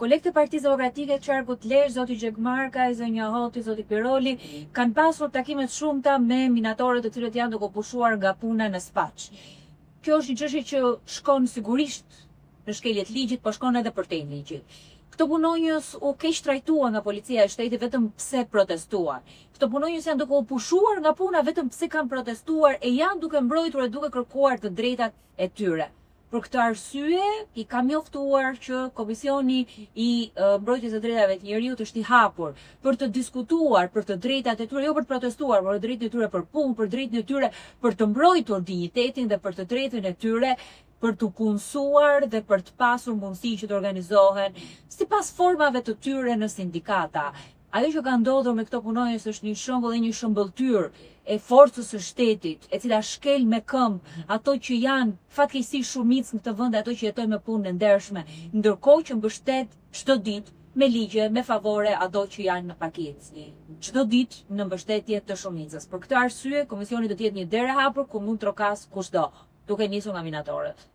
Kolegët e Partisë Demokratike të Qarkut Lezhë, zoti Xhekmarka, zonja Hoti, zoti Piroli, kanë pasur takime të shumta me minatorët të cilët janë duke pushuar nga puna në Spaç. Kjo është një çështje që shkon sigurisht në shkeljet ligjit, po shkon edhe përtej ligjit. Këto punonjës u keq trajtuar nga policia e shtetit vetëm pse protestuan. Këto punonjës janë duke u pushuar nga puna vetëm pse kanë protestuar e janë duke mbrojtur e duke kërkuar të drejtat e tyre. Për këtë arsye, i kam njoftuar që Komisioni i Mbrojtjes së Drejtave të Njerëzit është i hapur për të diskutuar për të drejtat e tyre, jo për të protestuar, por drejtat e tyre për punë, për drejtën e tyre për të mbrojtur dinjitetin dhe për të drejtën e tyre për të punësuar dhe për të pasur mundësi që të organizohen sipas formave të tyre në sindikata. Ajo që ka ndodhur me këto punonjës është një shembull dhe një shëmbëltyr e forcës së shtetit, e cila shkel me këmbë ato që janë fatkeqësisht shumicë në këtë vend, ato që jetojnë me punë ndershme, ndërkohë që mbështet çdo ditë me ligje, me favore ato që janë në pakicë. Çdo ditë në mbështetje të shumicës. Për këtë arsye, komisioni do të jetë një derë e hapur ku mund trokas kushdo, duke nisur nga minatorët.